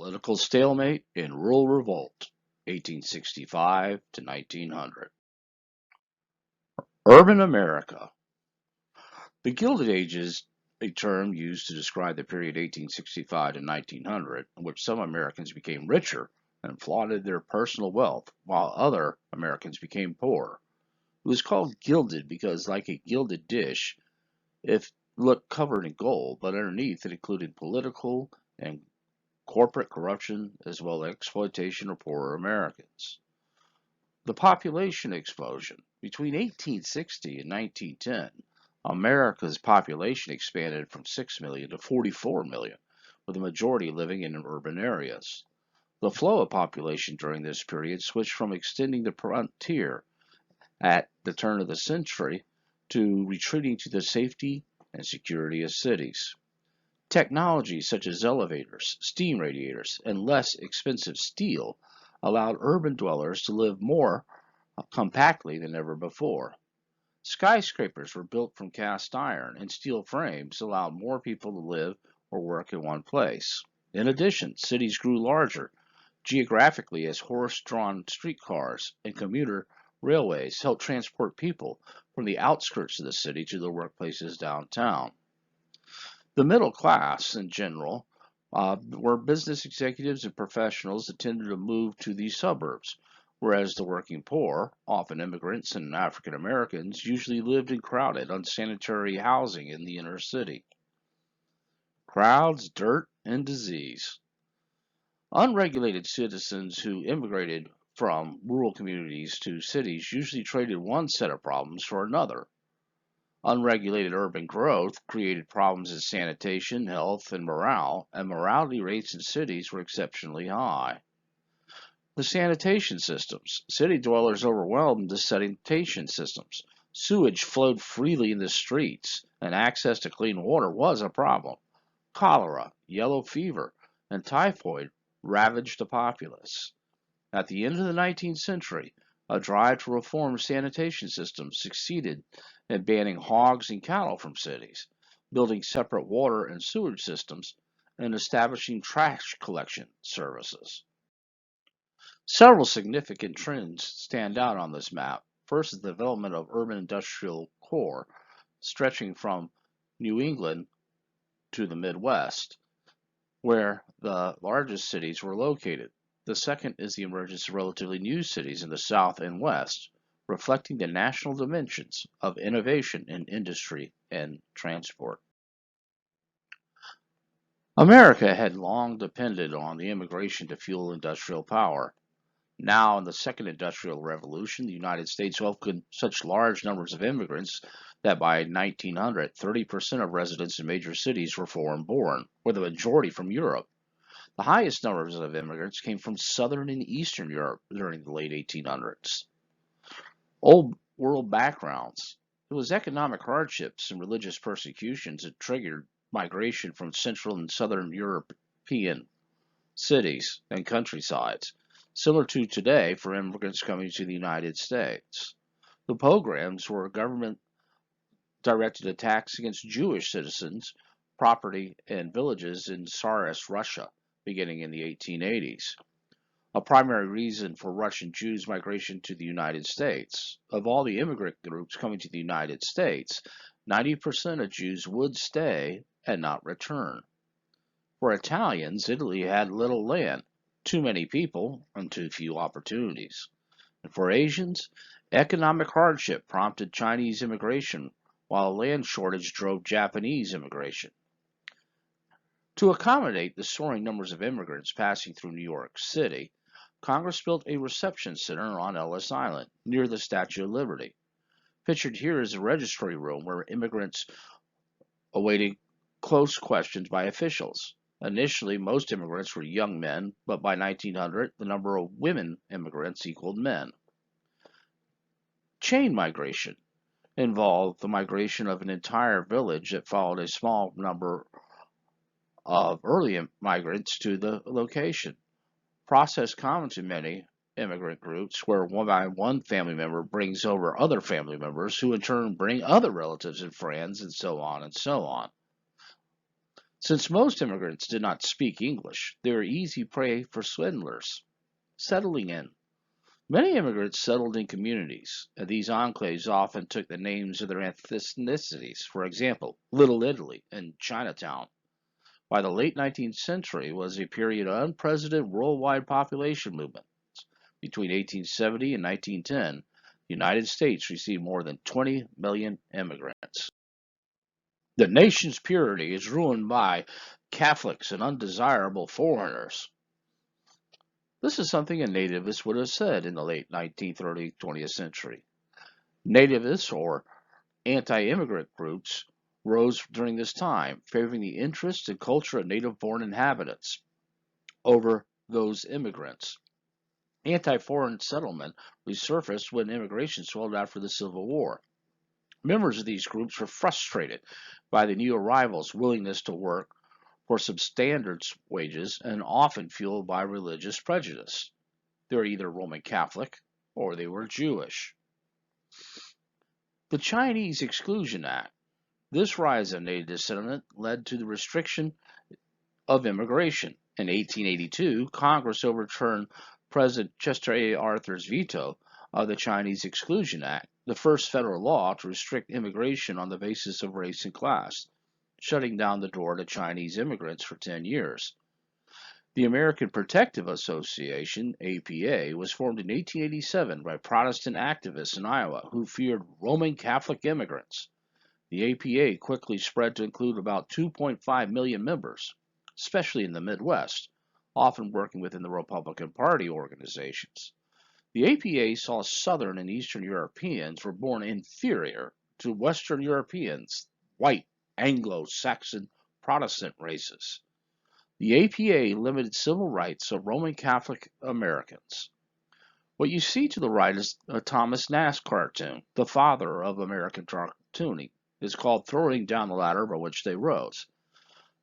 Political Stalemate in Rural Revolt, 1865 to 1900. Urban America. The Gilded Age is a term used to describe the period 1865 to 1900, in which some Americans became richer and flaunted their personal wealth, while other Americans became poor. It was called gilded because, like a gilded dish, it looked covered in gold, but underneath it included political and corporate corruption, as well as exploitation of poorer Americans. The population explosion. Between 1860 and 1910, America's population expanded from 6 million to 44 million, with the majority living in urban areas. The flow of population during this period switched from extending the frontier at the turn of the century to retreating to the safety and security of cities. Technologies such as elevators, steam radiators, and less expensive steel allowed urban dwellers to live more compactly than ever before. Skyscrapers were built from cast iron, and steel frames allowed more people to live or work in one place. In addition, cities grew larger geographically as horse-drawn streetcars and commuter railways helped transport people from the outskirts of the city to their workplaces downtown. The middle class, in general, were business executives and professionals that tended to move to these suburbs, whereas the working poor, often immigrants and African Americans, usually lived in crowded, unsanitary housing in the inner city. Crowds, dirt, and disease. Unregulated citizens who immigrated from rural communities to cities usually traded one set of problems for another. Unregulated urban growth created problems in sanitation, health, and morale, and morality rates in cities were exceptionally high. The sanitation systems. City dwellers overwhelmed the sanitation systems. Sewage flowed freely in the streets, and access to clean water was a problem. Cholera, yellow fever, and typhoid ravaged the populace. At the end of the 19th century, a drive to reform sanitation systems succeeded in banning hogs and cattle from cities, building separate water and sewage systems, and establishing trash collection services. Several significant trends stand out on this map. First is the development of urban industrial core, stretching from New England to the Midwest, where the largest cities were located. The second is the emergence of relatively new cities in the South and West, reflecting the national dimensions of innovation in industry and transport. America had long depended on the immigration to fuel industrial power. Now, in the Second Industrial Revolution, the United States welcomed such large numbers of immigrants that by 1900, 30% of residents in major cities were foreign-born, with the majority from Europe. The highest numbers of immigrants came from Southern and Eastern Europe during the late 1800s. Old world backgrounds. It was economic hardships and religious persecutions that triggered migration from Central and Southern European cities and countrysides, similar to today for immigrants coming to the United States. The pogroms were government-directed attacks against Jewish citizens, property, and villages in Tsarist Russia, beginning in the 1880s. A primary reason for Russian Jews' migration to the United States. Of all the immigrant groups coming to the United States, 90% of Jews would stay and not return. For Italians, Italy had little land, too many people, and too few opportunities. And for Asians, economic hardship prompted Chinese immigration, while a land shortage drove Japanese immigration. To accommodate the soaring numbers of immigrants passing through New York City, Congress built a reception center on Ellis Island, near the Statue of Liberty. Pictured here is a registry room where immigrants awaited close questions by officials. Initially, most immigrants were young men, but by 1900, the number of women immigrants equaled men. Chain migration involved the migration of an entire village that followed a small number of early migrants to the location. Process common to many immigrant groups where one family member brings over other family members who in turn bring other relatives and friends and so on and so on. Since most immigrants did not speak English, they were easy prey for swindlers. Settling in. Many immigrants settled in communities, and these enclaves often took the names of their ethnicities. For example, Little Italy and Chinatown. By the late 19th century was a period of unprecedented worldwide population movement. Between 1870 and 1910, the United States received more than 20 million immigrants. The nation's purity is ruined by Catholics and undesirable foreigners. This is something a nativist would have said in the late 19th, early 20th century. Nativists, or anti-immigrant groups, rose during this time, favoring the interests and culture of native-born inhabitants over those immigrants. Anti-foreign settlement resurfaced when immigration swelled after the Civil War. Members of these groups were frustrated by the new arrivals' willingness to work for substandard wages and often fueled by religious prejudice. They were either Roman Catholic or they were Jewish. The Chinese Exclusion Act. This rise of native sentiment led to the restriction of immigration. In 1882, Congress overturned President Chester A. Arthur's veto of the Chinese Exclusion Act, the first federal law to restrict immigration on the basis of race and class, shutting down the door to Chinese immigrants for 10 years. The American Protective Association, APA, was formed in 1887 by Protestant activists in Iowa who feared Roman Catholic immigrants. The APA quickly spread to include about 2.5 million members, especially in the Midwest, often working within the Republican Party organizations. The APA saw Southern and Eastern Europeans were born inferior to Western Europeans, white, Anglo-Saxon, Protestant races. The APA limited civil rights of Roman Catholic Americans. What you see to the right is a Thomas Nast cartoon, the father of American cartooning. It's called Throwing Down the Ladder by Which They Rose.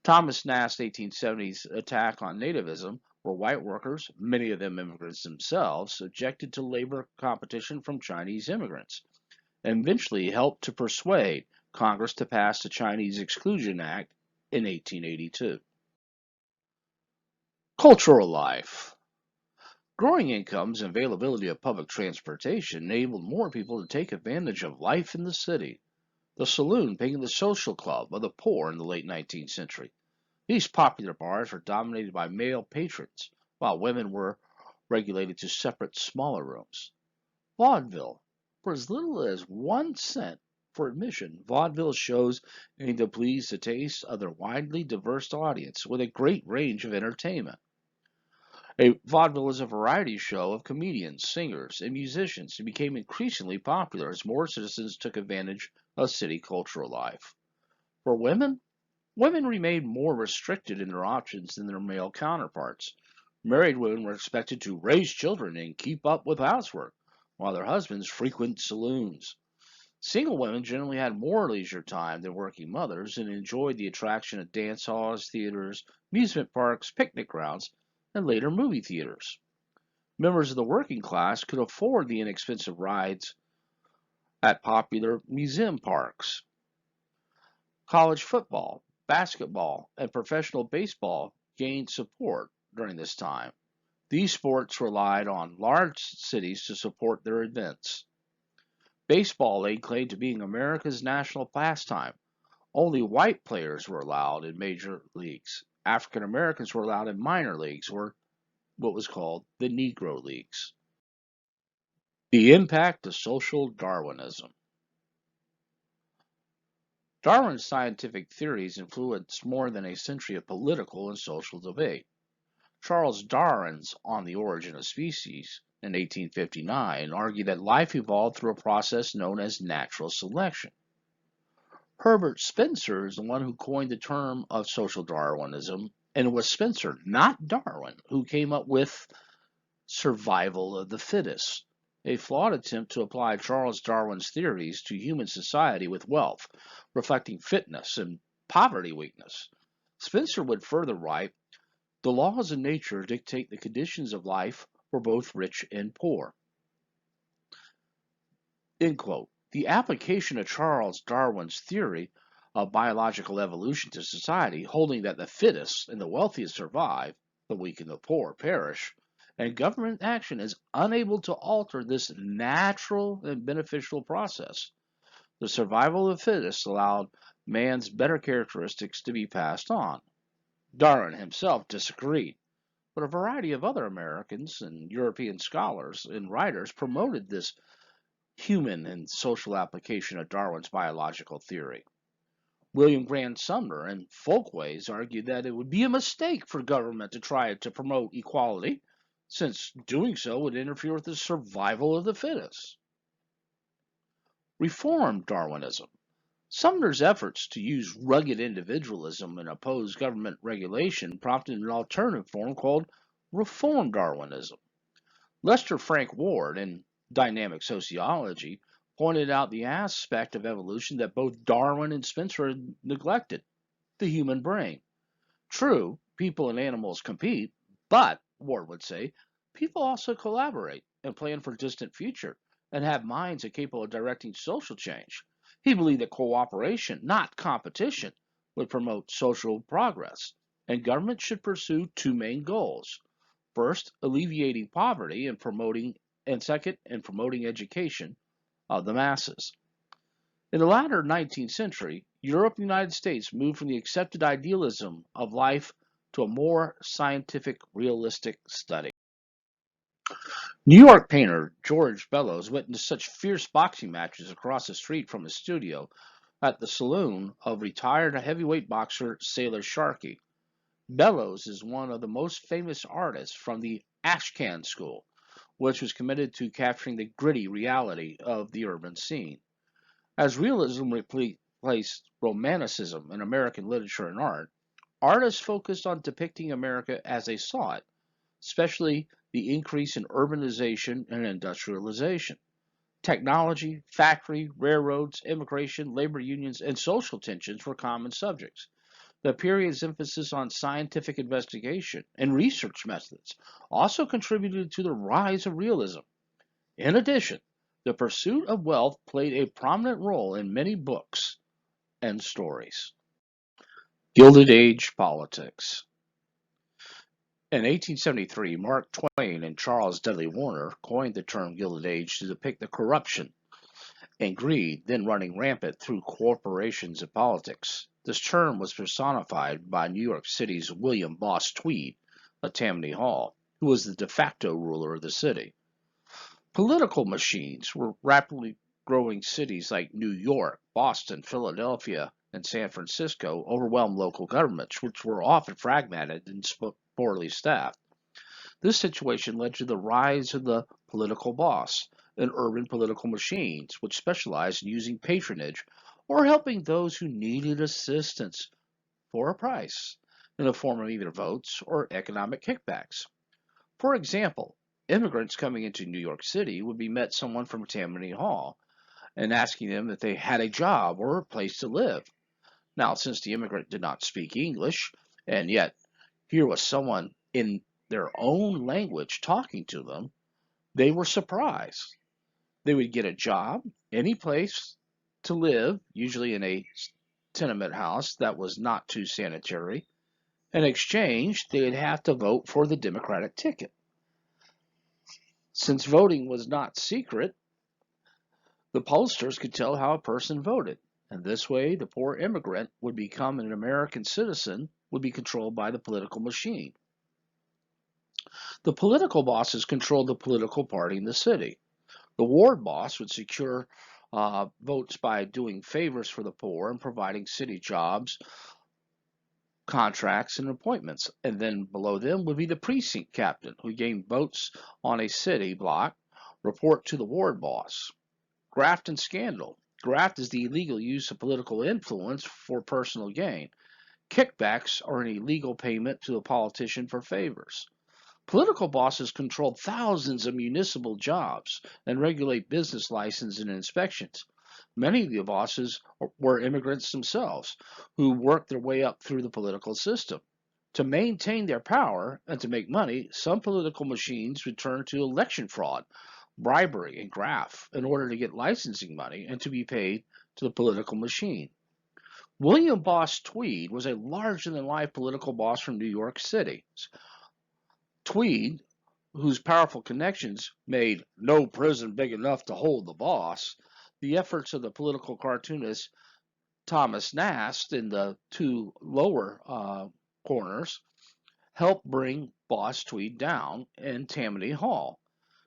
Thomas Nast's 1870s attack on nativism were white workers, many of them immigrants themselves, subjected to labor competition from Chinese immigrants, and eventually helped to persuade Congress to pass the Chinese Exclusion Act in 1882. Cultural life. Growing incomes and availability of public transportation enabled more people to take advantage of life in the city. The saloon became the social club of the poor in the late 19th century. These popular bars were dominated by male patrons, while women were regulated to separate, smaller rooms. Vaudeville. For as little as 1 cent for admission, vaudeville shows aim to please the taste of their widely diverse audience with a great range of entertainment. A vaudeville is a variety show of comedians, singers, and musicians and became increasingly popular as more citizens took advantage of city cultural life. For women, women remained more restricted in their options than their male counterparts. Married women were expected to raise children and keep up with housework, while their husbands frequented saloons. Single women generally had more leisure time than working mothers and enjoyed the attraction of dance halls, theaters, amusement parks, picnic grounds, and later movie theaters. Members of the working class could afford the inexpensive rides at popular museum parks. College football, basketball, and professional baseball gained support during this time. These sports relied on large cities to support their events. Baseball laid claim to being America's national pastime. Only white players were allowed in major leagues. African Americans were allowed in minor leagues, or what was called the Negro Leagues. The impact of social Darwinism. Darwin's scientific theories influenced more than a century of political and social debate. Charles Darwin's On the Origin of Species in 1859 argued that life evolved through a process known as natural selection. Herbert Spencer is the one who coined the term of social Darwinism, and it was Spencer, not Darwin, who came up with survival of the fittest, a flawed attempt to apply Charles Darwin's theories to human society with wealth, reflecting fitness and poverty weakness. Spencer would further write, "The laws of nature dictate the conditions of life for both rich and poor." End quote. The application of Charles Darwin's theory of biological evolution to society, holding that the fittest and the wealthiest survive, the weak and the poor perish, and government action is unable to alter this natural and beneficial process. The survival of the fittest allowed man's better characteristics to be passed on. Darwin himself disagreed, but a variety of other Americans and European scholars and writers promoted this human and social application of Darwin's biological theory. William Grant Sumner and Folkways argued that it would be a mistake for government to try to promote equality, since doing so would interfere with the survival of the fittest. Reformed Darwinism. Sumner's efforts to use rugged individualism and oppose government regulation prompted an alternative form called Reform Darwinism. Lester Frank Ward, in Dynamic Sociology, pointed out the aspect of evolution that both Darwin and Spencer had neglected: the human brain. True, people and animals compete, but, Ward would say, people also collaborate and plan for distant future and have minds capable of directing social change. He believed that cooperation, not competition, would promote social progress, and government should pursue two main goals. First, alleviating poverty and second, in promoting education of the masses. In the latter 19th century, Europe and the United States moved from the accepted idealism of life to a more scientific, realistic study. New York painter George Bellows witnessed such fierce boxing matches across the street from his studio at the saloon of retired heavyweight boxer Sailor Sharkey. Bellows is one of the most famous artists from the Ashcan School, which was committed to capturing the gritty reality of the urban scene. As realism replaced romanticism in American literature and art, artists focused on depicting America as they saw it, especially the increase in urbanization and industrialization. Technology, factory, railroads, immigration, labor unions, and social tensions were common subjects. The period's emphasis on scientific investigation and research methods also contributed to the rise of realism. In addition, the pursuit of wealth played a prominent role in many books and stories. Gilded Age Politics. In 1873, Mark Twain and Charles Dudley Warner coined the term Gilded Age to depict the corruption and greed then running rampant through corporations and politics. This term was personified by New York City's William Boss Tweed at Tammany Hall, who was the de facto ruler of the city. Political machines were rapidly growing cities like New York, Boston, Philadelphia, and San Francisco overwhelmed local governments, which were often fragmented and poorly staffed. This situation led to the rise of the political boss and urban political machines, which specialized in using patronage or helping those who needed assistance for a price in the form of either votes or economic kickbacks. For example, immigrants coming into New York City would be met someone from Tammany Hall and asking them if they had a job or a place to live. Now, since the immigrant did not speak English, and yet here was someone in their own language talking to them, they were surprised. They would get a job, any place to live, usually in a tenement house that was not too sanitary. In exchange, they'd have to vote for the Democratic ticket. Since voting was not secret, the pollsters could tell how a person voted, and this way the poor immigrant would become an American citizen, would be controlled by the political machine. The political bosses controlled the political party in the city. The ward boss would secure votes by doing favors for the poor and providing city jobs, contracts, and appointments. And then below them would be the precinct captain, who gained votes on a city block, report to the ward boss. Graft and scandal. Graft is the illegal use of political influence for personal gain. Kickbacks are an illegal payment to a politician for favors. Political bosses controlled thousands of municipal jobs and regulate business licenses and inspections. Many of the bosses were immigrants themselves who worked their way up through the political system. To maintain their power and to make money, some political machines would turn to election fraud, bribery, and graft in order to get licensing money and to be paid to the political machine. William Boss Tweed was a larger-than-life political boss from New York City. Tweed, whose powerful connections made no prison big enough to hold the boss, the efforts of the political cartoonist Thomas Nast in the two lower corners helped bring Boss Tweed down in Tammany Hall,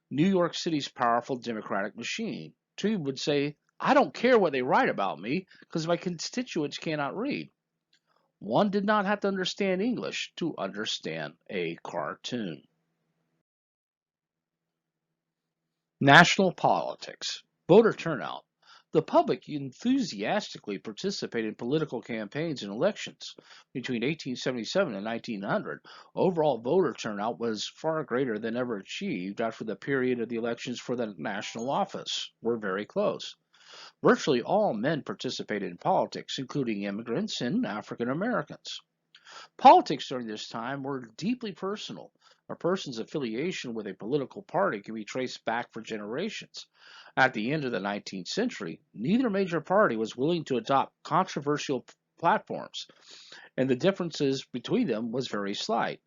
New York City's powerful democratic machine. Tweed would say, I don't care what they write about me because my constituents cannot read. One did not have to understand English to understand a cartoon. National politics. Voter turnout. The public enthusiastically participated in political campaigns and elections. Between 1877 and 1900, overall voter turnout was far greater than ever achieved after the period of the elections for the national office were very close. Virtually all men participated in politics, including immigrants and African Americans. Politics during this time were deeply personal. A person's affiliation with a political party can be traced back for generations. At the end of the 19th century, neither major party was willing to adopt controversial platforms, and the differences between them was very slight.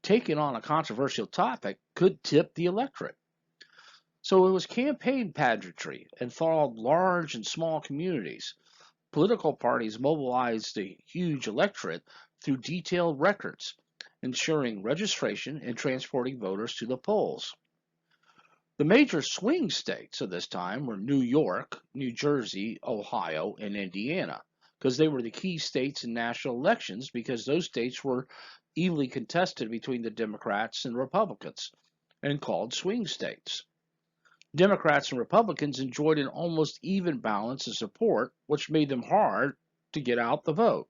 Taking on a controversial topic could tip the electorate. So it was campaign pageantry and followed large and small communities. Political parties mobilized a huge electorate through detailed records, ensuring registration and transporting voters to the polls. The major swing states of this time were New York, New Jersey, Ohio, and Indiana, because they were the key states in national elections because those states were evenly contested between the Democrats and Republicans and called swing states. Democrats and Republicans enjoyed an almost even balance of support, which made them hard to get out the vote.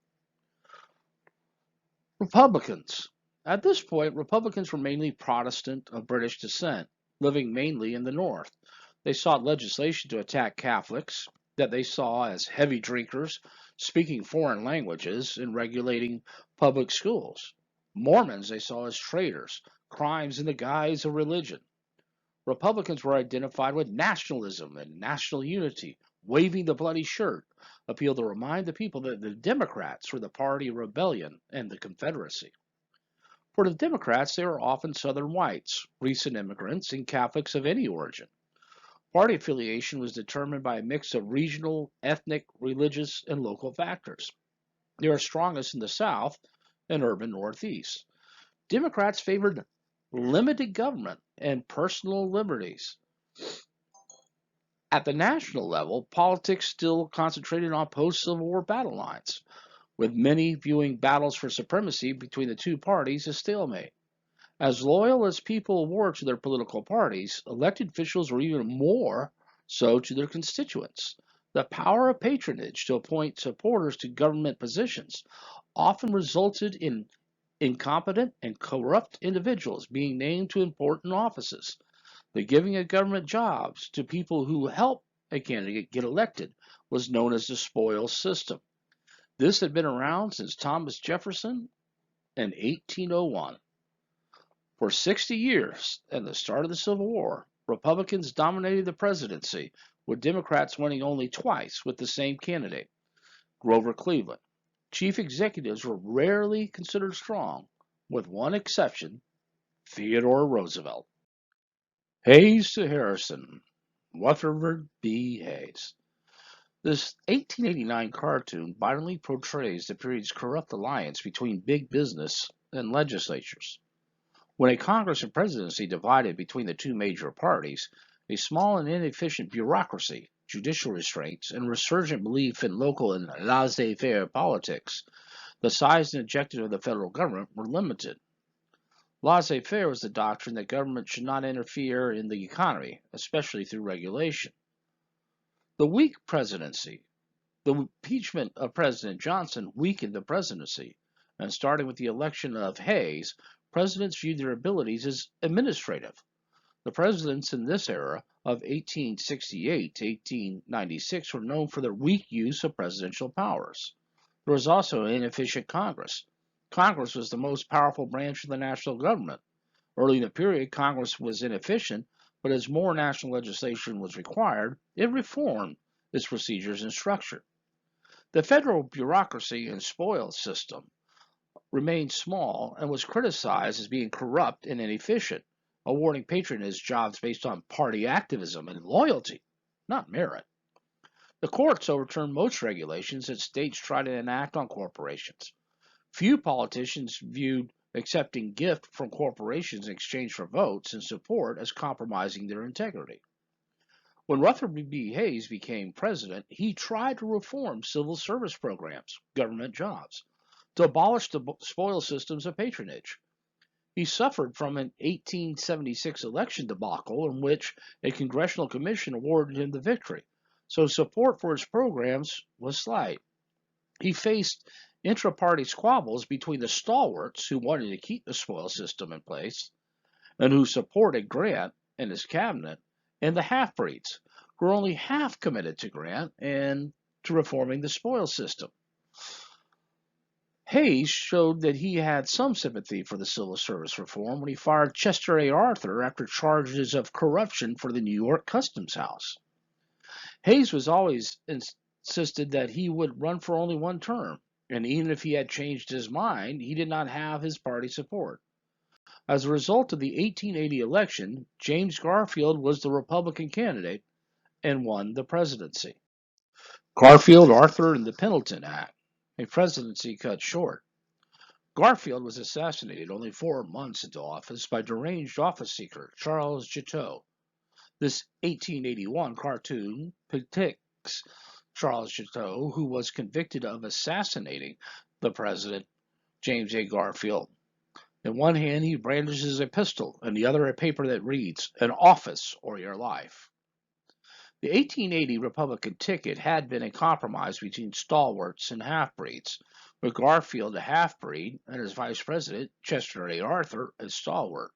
Republicans. At this point, Republicans were mainly Protestant of British descent, living mainly in the North. They sought legislation to attack Catholics that they saw as heavy drinkers, speaking foreign languages, and regulating public schools. Mormons they saw as traitors, crimes in the guise of religion. Republicans were identified with nationalism and national unity, waving the bloody shirt, appealed to remind the people that the Democrats were the party of rebellion and the Confederacy. For the Democrats, they were often Southern whites, recent immigrants, and Catholics of any origin. Party affiliation was determined by a mix of regional, ethnic, religious, and local factors. They are strongest in the South and urban Northeast. Democrats favored limited government and personal liberties. At the national level, politics still concentrated on post-Civil War battle lines, with many viewing battles for supremacy between the two parties as stalemate. As loyal as people were to their political parties, elected officials were even more so to their constituents. The power of patronage to appoint supporters to government positions often resulted in incompetent and corrupt individuals being named to important offices. The giving of government jobs to people who help a candidate get elected was known as the spoils system. This had been around since Thomas Jefferson in 1801. For 60 years, at the start of the Civil War, Republicans dominated the presidency, with Democrats winning only twice with the same candidate, Grover Cleveland. Chief executives were rarely considered strong, with one exception, Theodore Roosevelt. Hayes to Harrison, Rutherford B. Hayes. This 1889 cartoon violently portrays the period's corrupt alliance between big business and legislatures. When a Congress and presidency divided between the two major parties, a small and inefficient bureaucracy, judicial restraints, and resurgent belief in local and laissez-faire politics, the size and objective of the federal government were limited. Laissez-faire was the doctrine that government should not interfere in the economy, especially through regulation. The weak presidency. The impeachment of President Johnson weakened the presidency, and starting with the election of Hayes, presidents viewed their abilities as administrative. The presidents in this era of 1868 to 1896 were known for their weak use of presidential powers. There was also an inefficient Congress. Congress was the most powerful branch of the national government. Early in the period, Congress was inefficient, but as more national legislation was required, it reformed its procedures and structure. The federal bureaucracy and spoils system remained small and was criticized as being corrupt and inefficient, awarding patronage jobs based on party activism and loyalty, not merit. The courts overturned most regulations that states tried to enact on corporations. Few politicians viewed accepting gift from corporations in exchange for votes and support as compromising their integrity. When Rutherford B. Hayes became president, he tried to reform civil service programs, government jobs, to abolish the spoils systems of patronage. He suffered from an 1876 election debacle in which a congressional commission awarded him the victory, so support for his programs was slight. He faced intra-party squabbles between the stalwarts who wanted to keep the spoils system in place and who supported Grant and his cabinet, and the half-breeds, who were only half committed to Grant and to reforming the spoils system. Hayes showed that he had some sympathy for the civil service reform when he fired Chester A. Arthur after charges of corruption for the New York Customs House. Hayes was always insisted that he would run for only one term, and even if he had changed his mind, he did not have his party support. As a result of the 1880 election, James Garfield was the Republican candidate and won the presidency. Garfield, Arthur, and the Pendleton Act, a presidency cut short. Garfield was assassinated only 4 months into office by deranged office seeker Charles Guiteau. This 1881 cartoon depicts Charles Guiteau, who was convicted of assassinating the president, James A. Garfield. In one hand, he brandishes a pistol, and the other a paper that reads, "An office or your life." The 1880 Republican ticket had been a compromise between stalwarts and half-breeds, with Garfield a half-breed and his vice president, Chester A. Arthur, a stalwart.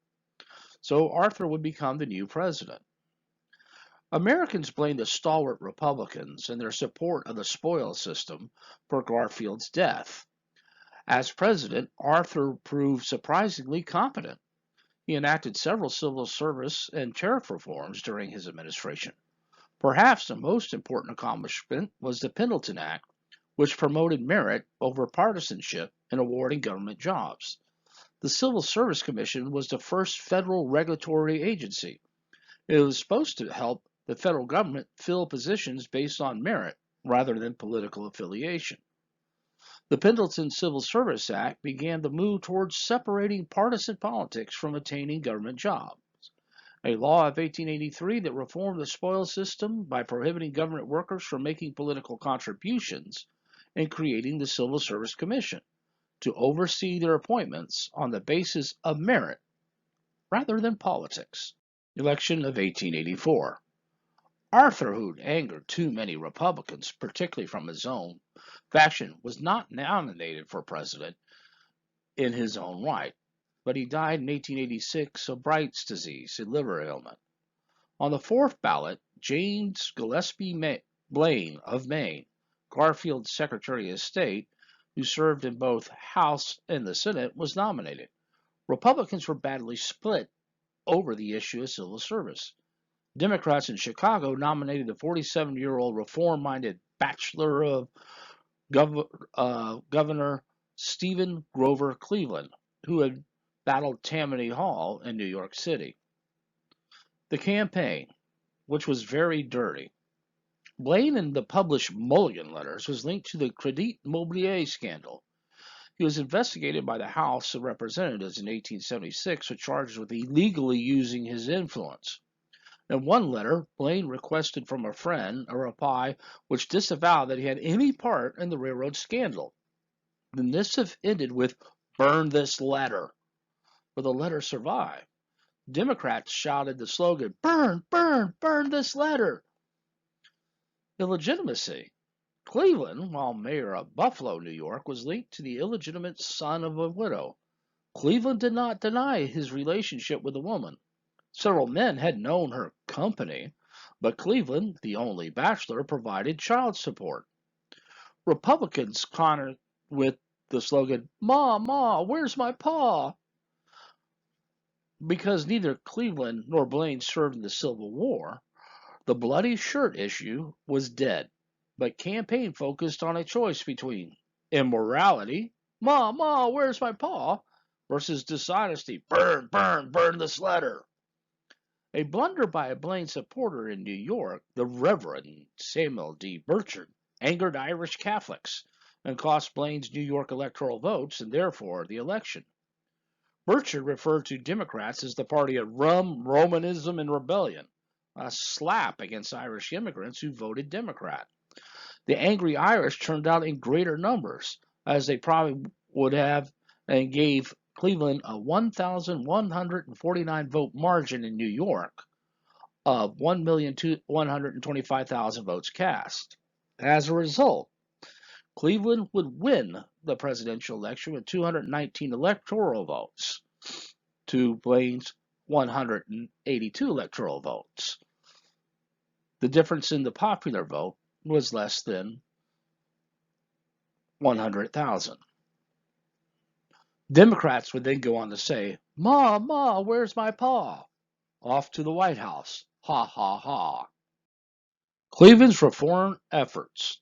So Arthur would become the new president. Americans blamed the stalwart Republicans and their support of the spoils system for Garfield's death. As president, Arthur proved surprisingly competent. He enacted several civil service and tariff reforms during his administration. Perhaps the most important accomplishment was the Pendleton Act, which promoted merit over partisanship in awarding government jobs. The Civil Service Commission was the first federal regulatory agency. It was supposed to help the federal government fill positions based on merit rather than political affiliation. The Pendleton Civil Service Act began the move towards separating partisan politics from attaining government jobs. A law of 1883 that reformed the spoils system by prohibiting government workers from making political contributions and creating the Civil Service Commission to oversee their appointments on the basis of merit rather than politics. Election of 1884. Arthur, who angered too many Republicans, particularly from his own faction, was not nominated for president in his own right, but he died in 1886 of Bright's disease, a liver ailment. On the fourth ballot, James Gillespie Blaine of Maine, Garfield's Secretary of State, who served in both House and the Senate, was nominated. Republicans were badly split over the issue of civil service. Democrats in Chicago nominated the 47-year-old reform-minded bachelor of Governor Stephen Grover Cleveland, who had battled Tammany Hall in New York City. The campaign, which was very dirty. Blaine in the published Mulligan letters was linked to the Credit Mobilier scandal. He was investigated by the House of Representatives in 1876 with charges with illegally using his influence. In one letter, Blaine requested from a friend a reply which disavowed that he had any part in the railroad scandal. The missive ended with, "Burn this letter," but the letter survived. Democrats shouted the slogan, "Burn, burn, burn this letter." Illegitimacy. Cleveland, while mayor of Buffalo, New York, was linked to the illegitimate son of a widow. Cleveland did not deny his relationship with the woman. Several men had known her company, but Cleveland, the only bachelor, provided child support. Republicans countered with the slogan, "Ma, Ma, where's my pa?" Because neither Cleveland nor Blaine served in the Civil War, the bloody shirt issue was dead. but campaign focused on a choice between immorality, Ma, Ma, where's my paw, versus dishonesty, burn, burn, burn this letter. A blunder by a Blaine supporter in New York, the Reverend Samuel D. Burchard, angered Irish Catholics and cost Blaine's New York electoral votes and therefore the election. Burchard referred to Democrats as the party of rum, Romanism, and rebellion, a slap against Irish immigrants who voted Democrat. The angry Irish turned out in greater numbers, as they probably would have, and gave Cleveland a 1,149 vote margin in New York of 1,125,000 votes cast. As a result, Cleveland would win the presidential election with 219 electoral votes to Blaine's 182 electoral votes. The difference in the popular vote was less than 100,000. Democrats would then go on to say, Ma, Ma, where's my paw? Off to the White House. Ha, ha, ha. Cleveland's reform efforts.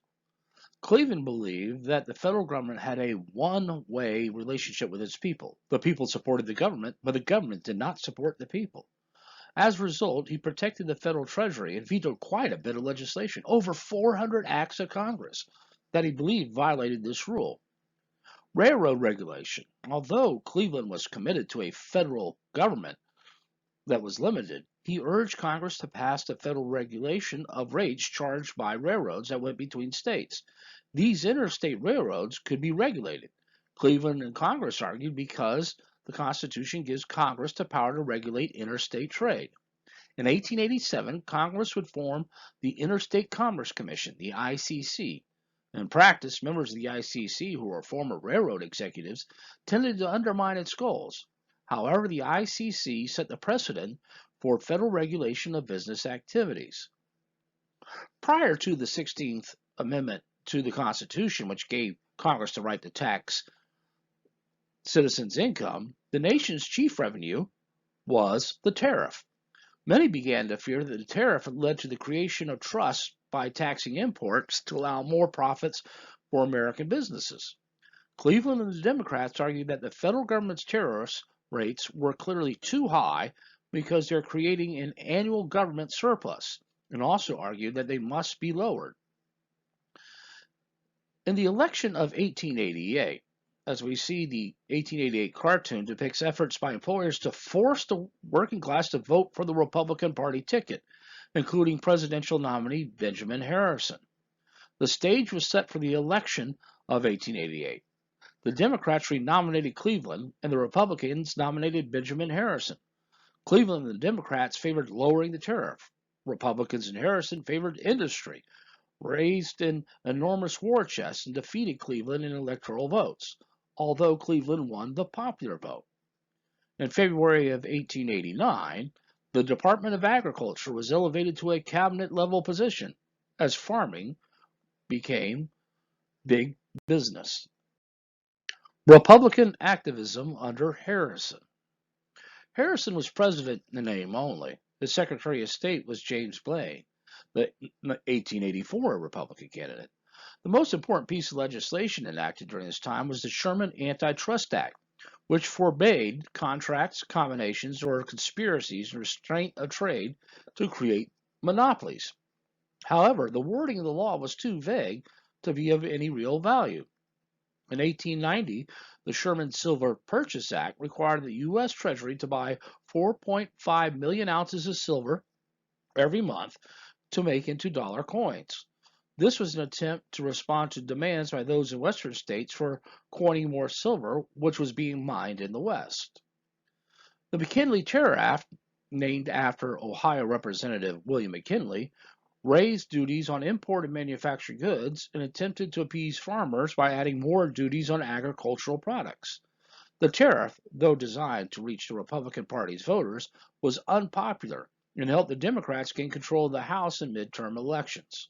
Cleveland believed that the federal government had a one-way relationship with its people. The people supported the government, but the government did not support the people. As a result, he protected the federal treasury and vetoed quite a bit of legislation, over 400 acts of Congress, that he believed violated this rule. Railroad regulation. Although Cleveland was committed to a federal government that was limited, he urged Congress to pass the federal regulation of rates charged by railroads that went between states. These interstate railroads could be regulated. Cleveland and Congress argued because the Constitution gives Congress the power to regulate interstate trade. In 1887, Congress would form the Interstate Commerce Commission, the ICC. In practice, members of the ICC, who were former railroad executives, tended to undermine its goals. However, the ICC set the precedent for federal regulation of business activities. Prior to the 16th Amendment to the Constitution, which gave Congress the right to tax citizens' income, the nation's chief revenue was the tariff. Many began to fear that the tariff had led to the creation of trusts by taxing imports to allow more profits for American businesses. Cleveland and the Democrats argued that the federal government's tariff rates were clearly too high because they're creating an annual government surplus, and also argued that they must be lowered. In the election of 1888, as we see, the 1888 cartoon depicts efforts by employers to force the working class to vote for the Republican Party ticket, including presidential nominee Benjamin Harrison. The stage was set for the election of 1888. The Democrats renominated Cleveland, and the Republicans nominated Benjamin Harrison. Cleveland and the Democrats favored lowering the tariff. Republicans and Harrison favored industry, raised an enormous war chest, and defeated Cleveland in electoral votes, although Cleveland won the popular vote. In February of 1889, the Department of Agriculture was elevated to a cabinet-level position, as farming became big business. Republican activism under Harrison. Harrison was president in name only. The Secretary of State was James Blaine, the 1884 Republican candidate. The most important piece of legislation enacted during this time was the Sherman Antitrust Act, which forbade contracts, combinations, or conspiracies and restraint of trade to create monopolies. However, the wording of the law was too vague to be of any real value. In 1890, the Sherman Silver Purchase Act required the U.S. Treasury to buy 4.5 million ounces of silver every month to make into dollar coins. This was an attempt to respond to demands by those in western states for coining more silver, which was being mined in the West. The McKinley Tariff, named after Ohio Representative William McKinley, raised duties on imported manufactured goods and attempted to appease farmers by adding more duties on agricultural products. The tariff, though designed to reach the Republican Party's voters, was unpopular and helped the Democrats gain control of the House in midterm elections.